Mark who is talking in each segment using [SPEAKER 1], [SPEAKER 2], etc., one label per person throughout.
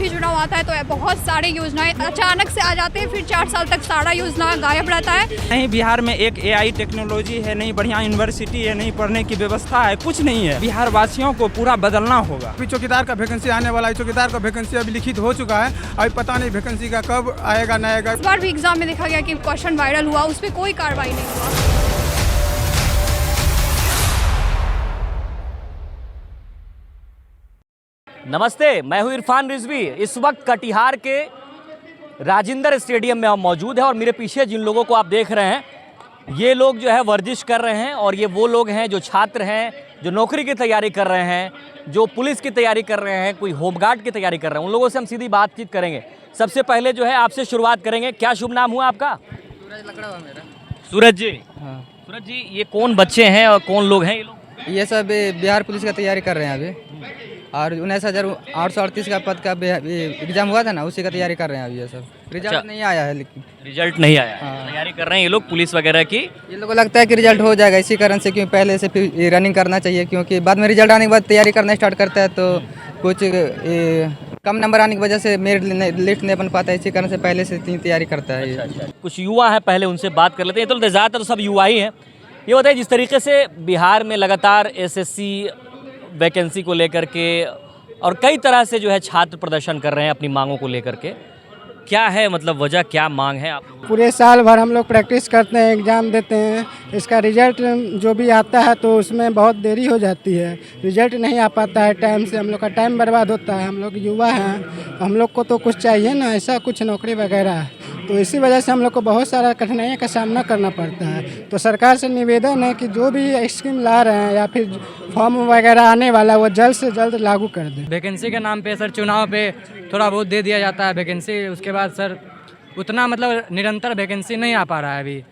[SPEAKER 1] भी चुनाव आता है तो बहुत सारे योजनाएं अचानक से आ जाते हैं, फिर 4 साल तक सारा योजना गायब रहता है।
[SPEAKER 2] नहीं बिहार में एक AI टेक्नोलॉजी है, नहीं बढ़िया यूनिवर्सिटी है, नहीं पढ़ने की व्यवस्था है, कुछ नहीं है। बिहार वासियों को पूरा बदलना होगा।
[SPEAKER 3] अभी चौकीदार का वैकेंसी आने वाला है, चौकीदार का वैकेंसी अभी लिखित हो चुका है, अभी पता नहीं वैकेंसी का कब आएगा न आएगा।
[SPEAKER 1] इस बार भी एग्जाम में देखा गया कि क्वेश्चन वायरल हुआ, उस पर कोई कार्रवाई नहीं हुआ।
[SPEAKER 4] नमस्ते, मैं हूं इरफान रिजवी। इस वक्त कटिहार के राजेंद्र स्टेडियम में हम मौजूद हैं और मेरे पीछे जिन लोगों को आप देख रहे हैं, ये लोग जो है वर्जिश कर रहे हैं और ये वो लोग हैं जो छात्र हैं, जो नौकरी की तैयारी कर रहे हैं, जो पुलिस की तैयारी कर रहे हैं, कोई होमगार्ड की तैयारी कर रहे हैं। उन लोगों से हम सीधी बातचीत करेंगे। सबसे पहले जो है आपसे शुरुआत करेंगे। क्या शुभ नाम हुआ आपका?
[SPEAKER 5] सूरज लकड़ा हुआ मेरा।
[SPEAKER 4] सूरज जी।
[SPEAKER 5] हाँ,
[SPEAKER 4] सूरज जी, ये कौन बच्चे हैं और कौन लोग हैं ये लोग?
[SPEAKER 5] ये सब बिहार पुलिस का तैयारी कर रहे हैं अभी, और 19,838 का पद का एग्जाम हुआ था ना, उसी का तैयारी कर रहे हैं अभी। ये सब रिजल्ट
[SPEAKER 4] अच्छा।
[SPEAKER 5] नहीं आया है, लेकिन
[SPEAKER 4] रिजल्ट नहीं आया।
[SPEAKER 5] हाँ।
[SPEAKER 4] तैयारी कर रहे हैं ये लोग पुलिस वगैरह की।
[SPEAKER 5] ये लोगों को लगता है कि रिजल्ट हो जाएगा, इसी कारण से क्योंकि पहले से फिर रनिंग करना चाहिए, क्योंकि बाद में रिजल्ट आने के बाद तैयारी करना स्टार्ट करता है तो कुछ कम नंबर आने की वजह से मेरिट लिस्ट नहीं बन पाता है, इसी कारण से पहले से इतनी तैयारी करता है।
[SPEAKER 4] अच्छा। कुछ युवा हैं, पहले उनसे बात कर लेते हैं। तो ज़्यादातर तो सब युवा ही हैं। ये बताइए, जिस तरीके से बिहार में लगातार SSC वैकेंसी को लेकर के और कई तरह से जो है छात्र प्रदर्शन कर रहे हैं अपनी मांगों को लेकर के, क्या है मतलब वजह, क्या मांग है आप?
[SPEAKER 6] पूरे साल भर हम लोग प्रैक्टिस करते हैं, एग्ज़ाम देते हैं, इसका रिजल्ट जो भी आता है तो उसमें बहुत देरी हो जाती है, रिजल्ट नहीं आ पाता है टाइम से, हम लोग का टाइम बर्बाद होता है। हम लोग युवा हैं, हम लोग को तो कुछ चाहिए ना, ऐसा कुछ नौकरी वगैरह, तो इसी वजह से हम लोग को बहुत सारा कठिनाइयों का सामना करना पड़ता है। तो सरकार से निवेदन है कि जो भी स्कीम ला रहे हैं या फिर फॉर्म वगैरह आने वाला है वो जल्द से जल्द लागू कर दें।
[SPEAKER 7] वैकेंसी के नाम पे सर चुनाव पे थोड़ा बहुत दे दिया जाता है वैकेंसी, उसके बाद सर उतना मतलब निरंतर वैकेंसी नहीं आ पा रहा है अभी।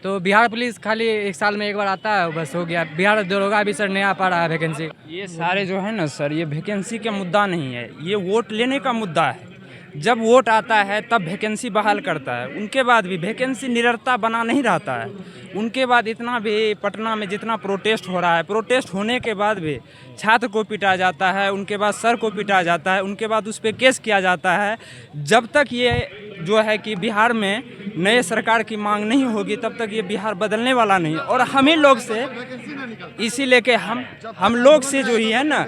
[SPEAKER 7] तो बिहार पुलिस खाली 1 साल में एक बार आता है, बस हो गया। बिहार दरोगा भी सर नहीं आ पा रहा है वैकेंसी।
[SPEAKER 2] ये सारे जो है ना सर, ये वैकेंसी का मुद्दा नहीं है, ये वोट लेने का मुद्दा है। जब वोट आता है तब वैकेंसी बहाल करता है, उनके बाद भी वैकेंसी निरंतर बना नहीं रहता है। उनके बाद इतना भी पटना में जितना प्रोटेस्ट हो रहा है, प्रोटेस्ट होने के बाद भी छात्र को पिटा जाता है, उनके बाद सर को पिटा जाता है, उनके बाद उस पर केस किया जाता है। जब तक ये जो है कि बिहार में नए सरकार की मांग नहीं होगी तब तक ये बिहार बदलने वाला नहीं। और हम ही लोग से इसी लेके हम लोग से जो ही है ना,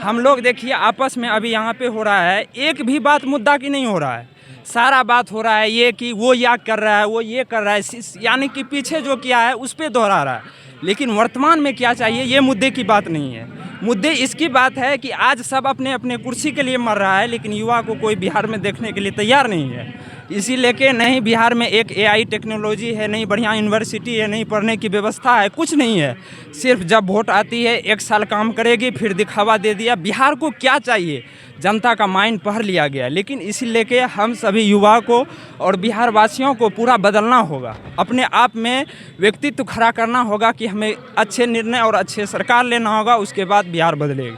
[SPEAKER 2] हम लोग देखिए आपस में अभी यहाँ पे हो रहा है, एक भी बात मुद्दा की नहीं हो रहा है, सारा बात हो रहा है ये कि वो याद कर रहा है, वो ये कर रहा है, यानी कि पीछे जो किया है उस पर दोहरा रहा है। लेकिन वर्तमान में क्या चाहिए, ये मुद्दे की बात नहीं है। मुद्दे इसकी बात है कि आज सब अपने अपने कुर्सी के लिए मर रहा है, लेकिन युवा को कोई बिहार में देखने के लिए तैयार नहीं है। इसी लेके नहीं बिहार में एक AI टेक्नोलॉजी है, नहीं बढ़िया यूनिवर्सिटी है, नहीं पढ़ने की व्यवस्था है, कुछ नहीं है। सिर्फ जब वोट आती है 1 साल काम करेगी, फिर दिखावा दे दिया। बिहार को क्या चाहिए, जनता का माइंड पढ़ लिया गया। लेकिन इसी लेके हम सभी युवा को और बिहार वासियों को पूरा बदलना होगा, अपने आप में व्यक्तित्व खड़ा करना होगा कि हमें अच्छे निर्णय और अच्छे सरकार लेना होगा, उसके बाद बिहार बदलेगी।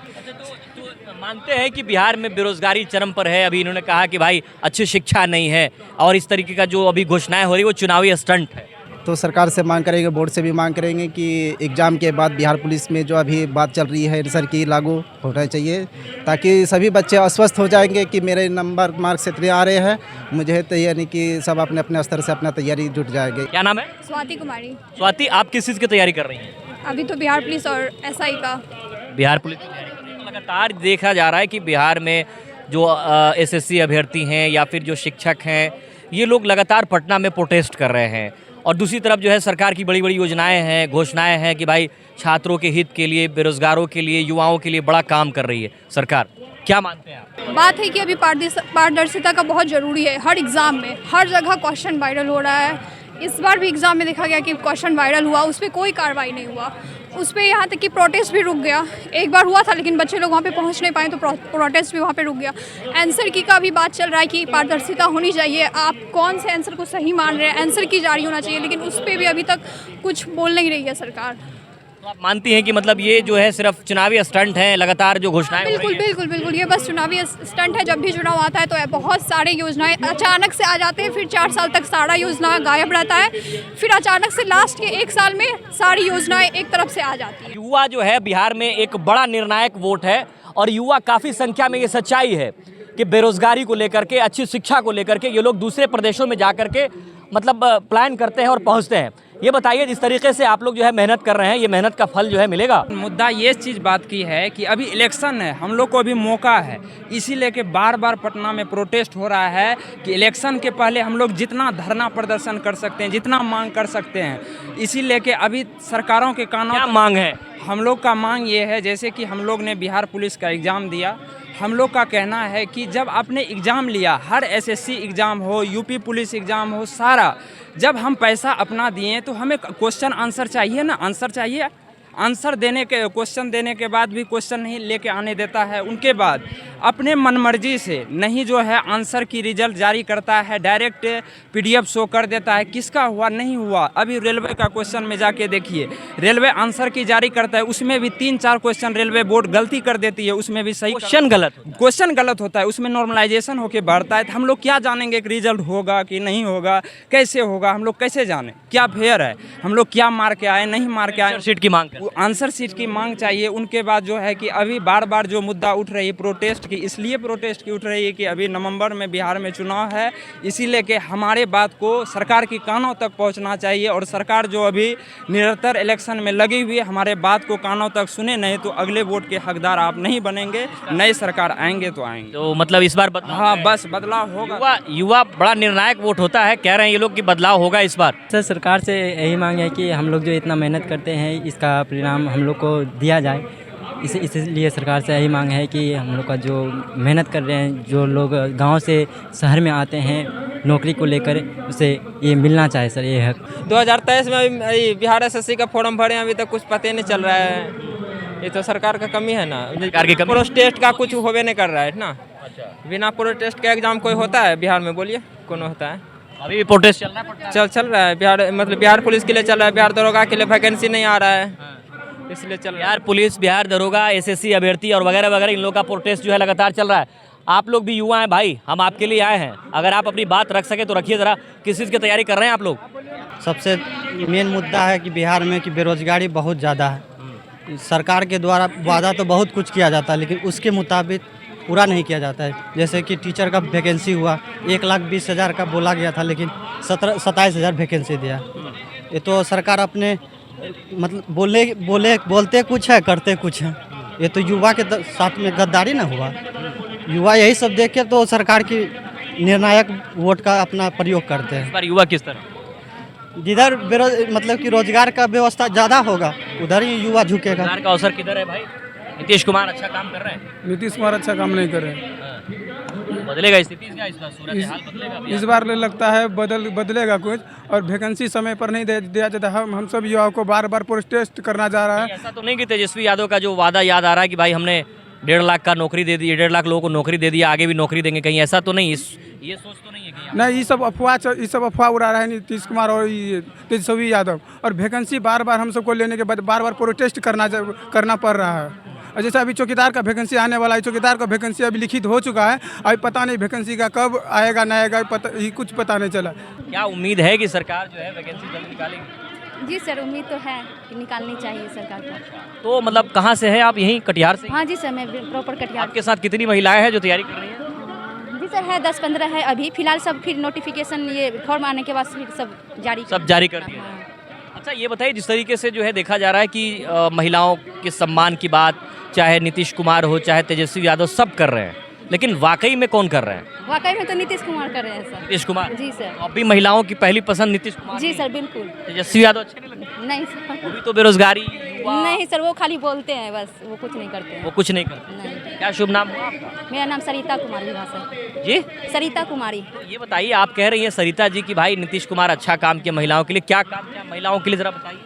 [SPEAKER 4] मानते हैं कि बिहार में बेरोजगारी चरम पर है। अभी इन्होंने कहा कि भाई अच्छी शिक्षा नहीं है और इस तरीके का जो अभी घोषणाएं हो रही है वो चुनावी स्टंट है।
[SPEAKER 8] तो सरकार से मांग करेंगे, बोर्ड से भी मांग करेंगे कि एग्ज़ाम के बाद बिहार पुलिस में जो अभी बात चल रही है सर की लागू होना चाहिए, ताकि सभी बच्चे अस्वस्थ हो जाएंगे कि मेरे नंबर मार्क्स इतने आ रहे हैं, मुझे तैयारी कि सब अपने अपने स्तर से अपना तैयारी जुट जाएंगे।
[SPEAKER 4] क्या नाम है?
[SPEAKER 1] स्वाति कुमारी।
[SPEAKER 4] स्वाति, आप किस चीज़ की तैयारी कर रही हैं?
[SPEAKER 1] अभी तो बिहार पुलिस और SI का।
[SPEAKER 4] बिहार पुलिस की तैयारी कर रही हैं। लगातार देखा जा रहा है कि बिहार में जो SSC अभ्यर्थी हैं या फिर जो शिक्षक हैं, ये लोग लगातार पटना में प्रोटेस्ट कर रहे हैं। और दूसरी तरफ जो है सरकार की बड़ी बड़ी योजनाएं हैं, घोषणाएं हैं कि भाई छात्रों के हित के लिए, बेरोजगारों के लिए, युवाओं के लिए बड़ा काम कर रही है सरकार। क्या मानते हैं आप?
[SPEAKER 1] बात है कि अभी पारदर्शिता का बहुत ज़रूरी है। हर एग्ज़ाम में हर जगह क्वेश्चन वायरल हो रहा है। इस बार भी एग्ज़ाम में देखा गया कि क्वेश्चन वायरल हुआ, उस पर कोई कार्रवाई नहीं हुआ, उस पर यहाँ तक कि प्रोटेस्ट भी रुक गया। एक बार हुआ था लेकिन बच्चे लोग वहाँ पे पहुँच नहीं पाए तो प्रोटेस्ट भी वहाँ पे रुक गया। आंसर की का भी बात चल रहा है कि पारदर्शिता होनी चाहिए, आप कौन से आंसर को सही मान रहे हैं, आंसर की जारी होना चाहिए, लेकिन उस पर भी अभी तक कुछ बोल नहीं रही है सरकार।
[SPEAKER 4] तो आप मानती हैं कि मतलब ये जो है सिर्फ चुनावी स्टंट है, लगातार जो घोषणाएं हो रही
[SPEAKER 1] बिल्कुल
[SPEAKER 4] हैं?
[SPEAKER 1] बिल्कुल बिल्कुल, ये बस चुनावी स्टंट है। जब भी चुनाव आता है तो बहुत सारे योजनाएं अचानक से आ जाते हैं, फिर 4 साल तक सारा योजना गायब रहता है, फिर अचानक से लास्ट के 1 साल में सारी योजनाएं एक तरफ से आ जाती है।
[SPEAKER 4] युवा जो है बिहार में एक बड़ा निर्णायक वोट है और युवा काफ़ी संख्या में, ये सच्चाई है कि बेरोजगारी को लेकर के, अच्छी शिक्षा को लेकर के ये लोग दूसरे प्रदेशों में जा करके मतलब प्लान करते हैं और पहुंचते हैं। ये बताइए, जिस तरीके से आप लोग जो है मेहनत कर रहे हैं, ये मेहनत का फल जो है मिलेगा?
[SPEAKER 2] मुद्दा ये चीज़ बात की है कि अभी इलेक्शन है, हम लोग को अभी मौका है, इसीलिए कि बार बार पटना में प्रोटेस्ट हो रहा है कि इलेक्शन के पहले हम लोग जितना धरना प्रदर्शन कर सकते हैं, जितना मांग कर सकते हैं, इसीलिए कि अभी सरकारों के कानों
[SPEAKER 4] क्या मांग है?
[SPEAKER 2] हम लोग का मांग ये है, जैसे कि हम लोग ने बिहार पुलिस का एग्ज़ाम दिया, हम लोग का कहना है कि जब आपने एग्ज़ाम लिया, हर एसएससी एग्ज़ाम हो, यूपी पुलिस एग्ज़ाम हो, सारा जब हम पैसा अपना दिए तो हमें क्वेश्चन आंसर चाहिए ना, आंसर चाहिए। आंसर देने के, क्वेश्चन देने के बाद भी क्वेश्चन नहीं लेके आने देता है। उनके बाद अपने मनमर्जी से नहीं जो है आंसर की रिजल्ट जारी करता है, डायरेक्ट पीडीएफ शो कर देता है, किसका हुआ नहीं हुआ। अभी रेलवे का क्वेश्चन में जाके देखिए, रेलवे आंसर की जारी करता है, उसमें भी 3-4 क्वेश्चन रेलवे बोर्ड गलती कर देती है, उसमें भी सही
[SPEAKER 4] क्वेश्चन
[SPEAKER 2] गलत होता है, उसमें नॉर्मलाइजेशन होकर बढ़ता है। तो हम लोग क्या जानेंगे कि रिजल्ट होगा कि नहीं होगा, कैसे होगा, हम लोग कैसे जाने? क्या फेयर है? हम लोग क्या मार के आए, नहीं मार के आए,
[SPEAKER 4] सीट की मांग कर,
[SPEAKER 2] आंसर सीट की मांग चाहिए। उनके बाद जो है कि अभी बार बार जो मुद्दा उठ रही है प्रोटेस्ट की, इसलिए प्रोटेस्ट की उठ रही है कि अभी नवंबर में बिहार में चुनाव है, इसीलिए कि हमारे बात को सरकार की कानों तक पहुंचना चाहिए। और सरकार जो अभी निरंतर इलेक्शन में लगी हुई है, हमारे बात को कानों तक सुने, नहीं तो अगले वोट के हकदार आप नहीं बनेंगे। नई सरकार आएंगे तो आएंगे।
[SPEAKER 4] तो मतलब इस बार
[SPEAKER 2] हाँ, बस बदलाव होगा।
[SPEAKER 4] युवा बड़ा निर्णायक वोट होता है, कह रहे हैं ये लोग कि बदलाव होगा इस बार।
[SPEAKER 9] सर, सरकार से यही मांग है कि हम लोग जो इतना मेहनत करते हैं, इसका परिणाम हम लोग को दिया जाए। इसलिए सरकार से यही मांग है कि हम लोग का जो मेहनत कर रहे हैं, जो लोग गांव से शहर में आते हैं नौकरी को लेकर, उसे ये मिलना चाहिए सर, ये हक।
[SPEAKER 10] 2023 में अभी बिहार एसएससी का फॉर्म भरे हैं, अभी तक कुछ पता नहीं चल रहा है। ये तो सरकार का कमी है ना,
[SPEAKER 4] सरकार की कमी।
[SPEAKER 10] प्रोटेस्ट का कुछ होवे नहीं कर रहा है ना। बिना प्रोटेस्ट का एग्जाम कोई होता है बिहार में? बोलिए, कौन होता है?
[SPEAKER 4] अभी भी प्रोटेस्ट चल रहा है?
[SPEAKER 10] चल रहा है। बिहार मतलब बिहार पुलिस के लिए चल रहा है, बिहार दरोगा के लिए वैकेंसी नहीं आ रहा है, इसलिए चल रहा है।
[SPEAKER 4] बिहार पुलिस, बिहार दरोगा, एसएससी अभ्यर्थी और वगैरह वगैरह, इन लोगों का प्रोटेस्ट जो है लगातार चल रहा है। आप लोग भी युवा हैं भाई, हम आपके लिए आए हैं, अगर आप अपनी बात रख सके तो रखिए ज़रा। किस चीज़ की तैयारी कर रहे हैं आप लोग?
[SPEAKER 11] सबसे मेन मुद्दा है कि बिहार में कि बेरोजगारी बहुत ज़्यादा है। सरकार के द्वारा वादा तो बहुत कुछ किया जाता है, लेकिन उसके मुताबिक पूरा नहीं किया जाता है। जैसे कि टीचर का वैकेंसी हुआ, 1,20,000 का बोला गया था, लेकिन 27,000 वैकेंसी दिया। ये तो सरकार अपने मतलब बोलते कुछ है, करते कुछ है। ये तो युवा के साथ में गद्दारी ना हुआ। युवा यही सब देख के तो सरकार की निर्णायक वोट का अपना प्रयोग करते हैं।
[SPEAKER 4] इस बार युवा किस तरह?
[SPEAKER 11] जिधर मतलब कि रोजगार का व्यवस्था ज़्यादा होगा, उधर ही युवा झुकेगा।
[SPEAKER 4] रोजगार का अवसर किधर है भाई? नीतीश कुमार अच्छा काम कर रहे हैं?
[SPEAKER 3] नीतीश कुमार अच्छा काम नहीं कर रहे हैं।
[SPEAKER 4] बदलेगा स्थिति क्या इस बार? सूरत हाल बदलेगा?
[SPEAKER 3] इस बार लगता है बदलेगा कुछ, और वैकेंसी समय पर नहीं दिया जाता। हम सब युवाओं को बार बार प्रोटेस्ट करना जा रहा है।
[SPEAKER 4] ऐसा तो नहीं कि तेजस्वी यादव का जो वादा याद आ रहा है कि भाई हमने 1.5 लाख का नौकरी दे दी, 1.5 लाख लोगों को नौकरी दे दिया, आगे भी नौकरी देंगे, कहीं ऐसा तो नहीं? ये सोच तो नहीं है कि
[SPEAKER 3] नहीं, ये सब अफवाह उड़ा रहा है नीतीश कुमार और तेजस्वी यादव। और वैकेंसी बार बार हम सबको लेने के बाद बार बार प्रोटेस्ट करना पड़ रहा है। और जैसे अभी चौकीदार का वैकेंसी आने वाला है, चौकीदार का वैकेंसी अभी लिखित हो चुका है, अभी पता नहीं वैकेंसी का कब आएगा ना आएगा, कुछ पता नहीं चला।
[SPEAKER 4] क्या उम्मीद है कि सरकार जो है वैकेंसी जल्द निकालेगी?
[SPEAKER 12] जी सर, उम्मीद तो है कि निकालनी चाहिए सरकार को।
[SPEAKER 4] तो मतलब कहाँ से है आप? यहीं कटिहार से?
[SPEAKER 12] हाँ जी सर, मैं प्रॉपर कटिहार।
[SPEAKER 4] आपके साथ कितनी महिलाएं हैं जो तैयारी कर रही हैं?
[SPEAKER 12] जी सर, है 10-15 है अभी फिलहाल। सब फिर नोटिफिकेशन ये फॉर्म आने के बाद फिर सब जारी कर दिया।
[SPEAKER 4] अच्छा, ये बताइए, जिस तरीके से जो है देखा जा रहा है कि महिलाओं के सम्मान की बात चाहे नीतीश कुमार हो चाहे तेजस्वी यादव, सब कर रहे हैं, लेकिन वाकई में कौन कर रहे हैं?
[SPEAKER 12] वाकई में तो नीतीश कुमार कर रहे हैं सर।
[SPEAKER 4] नीतीश कुमार?
[SPEAKER 12] जी सर।
[SPEAKER 4] अब भी महिलाओं की पहली पसंद नीतीश कुमार?
[SPEAKER 12] जी सर, बिल्कुल।
[SPEAKER 4] तेजस्वी यादव अच्छे नहीं लगते?
[SPEAKER 12] नहीं सर,
[SPEAKER 4] वो भी तो बेरोजगारी।
[SPEAKER 12] नहीं सर, वो खाली बोलते हैं बस, वो कुछ नहीं करते हैं।
[SPEAKER 4] वो कुछ नहीं करते?
[SPEAKER 12] नहीं।
[SPEAKER 4] क्या शुभ नाम हुआ आपका?
[SPEAKER 12] मेरा नाम सरिता कुमारी है सर।
[SPEAKER 4] जी,
[SPEAKER 12] सरिता कुमारी।
[SPEAKER 4] ये बताइए, आप कह रही हैं सरिता जी की भाई नीतीश कुमार अच्छा काम किया महिलाओं के लिए, क्या काम किया महिलाओं के लिए, जरा बताइए।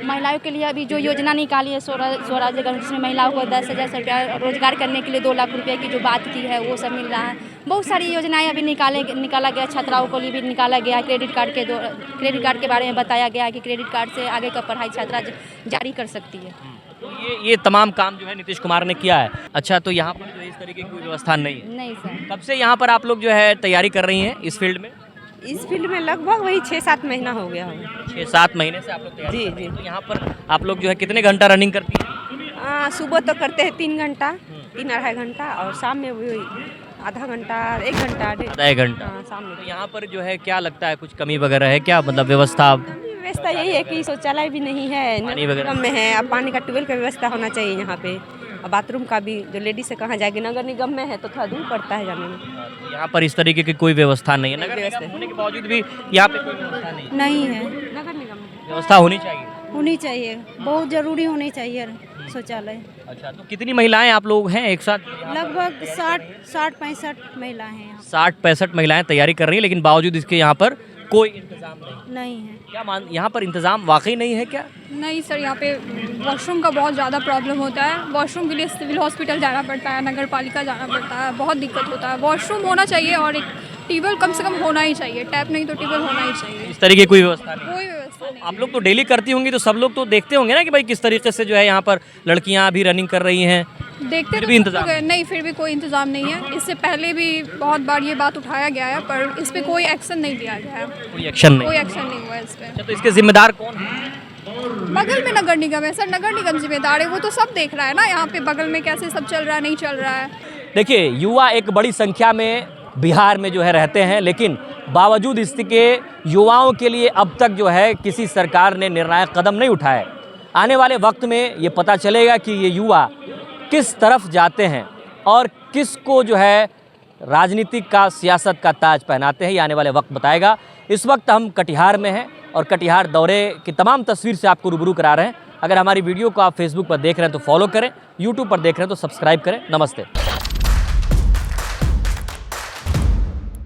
[SPEAKER 12] महिलाओं के लिए अभी जो योजना निकाली है स्वराज जगह, जिसमें महिलाओं को 10,000 रुपया रोजगार करने के लिए 2 लाख रुपये की जो बात की है, वो सब मिल रहा है। बहुत सारी योजनाएं अभी निकाला गया, छात्राओं को लिए भी निकाला गया। क्रेडिट कार्ड के बारे में बताया गया है कि क्रेडिट कार्ड से आगे का पढ़ाई छात्रा जारी कर सकती है।
[SPEAKER 4] तो ये तमाम काम जो है नीतीश कुमार ने किया है। अच्छा, तो यहाँ पर जो है इस तरीके की कोई व्यवस्था नहीं है?
[SPEAKER 12] नहीं सर।
[SPEAKER 4] कब से यहाँ पर आप लोग जो है तैयारी कर रही हैं इस फील्ड में?
[SPEAKER 13] इस फील्ड में लगभग वही 6-7 महीना हो गया होगा।
[SPEAKER 4] 6-7 महीने से आप लोग तैयारी
[SPEAKER 13] जी
[SPEAKER 4] कर रही हैं।
[SPEAKER 13] जी।
[SPEAKER 4] तो यहाँ पर आप लोग जो है कितने घंटा रनिंग करती हैं?
[SPEAKER 13] सुबह तो करते हैं 3 घंटा, 3-2.5 घंटा, और शाम में वही आधा घंटा 1 घंटा
[SPEAKER 4] आधा 1 घंटा।
[SPEAKER 13] हाँ, सामने
[SPEAKER 4] तो यहाँ पर जो है क्या लगता है, कुछ कमी वगैरह है क्या, मतलब व्यवस्था?
[SPEAKER 13] व्यवस्था यही है कि शौचालय भी नहीं है,
[SPEAKER 4] पानी वगैरह?
[SPEAKER 13] निगम में है। अब पानी का ट्यूबवेल का व्यवस्था होना चाहिए यहाँ पे। अब बाथरूम का भी, जो लेडीज से कहाँ जाएगी, नगर निगम में है तो थोड़ा दूर पड़ता है जाने में।
[SPEAKER 4] तो यहाँ पर इस तरीके की कोई व्यवस्था नहीं है, नगर निगम होने के बावजूद भी यहाँ पे कोई व्यवस्था नहीं है।
[SPEAKER 12] नहीं है,
[SPEAKER 13] नगर निगम में
[SPEAKER 4] व्यवस्था होनी चाहिए।
[SPEAKER 12] होनी चाहिए, बहुत ज़रूरी होनी चाहिए शौचालय।
[SPEAKER 4] अच्छा, तो कितनी महिलाएं आप लोग हैं एक साथ?
[SPEAKER 12] लगभग 60-65 महिलाएं हैं
[SPEAKER 4] 60-65 महिलाएं तैयारी कर रही हैं, लेकिन बावजूद इसके यहाँ पर कोई इंतजाम नहीं।
[SPEAKER 12] नहीं है।
[SPEAKER 4] क्या यहाँ पर इंतजाम वाकई नहीं है क्या?
[SPEAKER 1] नहीं सर, यहाँ पे वॉशरूम का बहुत ज़्यादा प्रॉब्लम होता है। वॉशरूम के लिए सिविल हॉस्पिटल जाना पड़ता है, नगर पालिका जाना पड़ता है, बहुत दिक्कत होता है। वॉशरूम होना चाहिए और एक ट्यूबवेल कम से कम होना ही चाहिए, टैप नहीं तो ट्यूबवेल होना ही चाहिए।
[SPEAKER 4] इस तरीके की कोई व्यवस्था नहीं?
[SPEAKER 1] कोई व्यवस्था नहीं।
[SPEAKER 4] आप लोग तो डेली करती होंगी, तो सब लोग तो देखते होंगे ना कि भाई किस तरीके से जो है यहाँ पर लड़कियाँ अभी रनिंग कर रही हैं।
[SPEAKER 1] देखते
[SPEAKER 4] फिर भी इंतजाम
[SPEAKER 1] नहीं, फिर भी कोई इंतजाम नहीं है। इससे पहले भी बहुत बार ये बात उठाया गया है, पर इस पे कोई एक्शन नहीं लिया गया है।
[SPEAKER 4] कोई एक्शन नहीं?
[SPEAKER 1] कोई एक्शन नहीं हुआ है इस पे।
[SPEAKER 4] अच्छा, तो इसके जिम्मेदार कौन है?
[SPEAKER 1] बगल में नगर निगम है सर, नगर निगम जिम्मेदार है, वो तो सब देख रहा है ना यहाँ पे बगल में कैसे सब चल रहा है, नहीं चल रहा है।
[SPEAKER 4] देखिए, युवा एक बड़ी संख्या में बिहार में जो है रहते हैं, लेकिन बावजूद इसके युवाओं के लिए अब तक जो है किसी सरकार ने निर्णायक कदम नहीं उठाए। आने वाले वक्त में ये पता चलेगा कि ये युवा किस तरफ जाते हैं और किसको जो है राजनीतिक का, सियासत का ताज पहनाते हैं, ये आने वाले वक्त बताएगा। इस वक्त हम कटिहार में हैं और कटिहार दौरे की तमाम तस्वीर से आपको रूबरू करा रहे हैं। अगर हमारी वीडियो को आप फेसबुक पर देख रहे हैं तो फॉलो करें, यूट्यूब पर देख रहे हैं तो सब्सक्राइब करें। नमस्ते।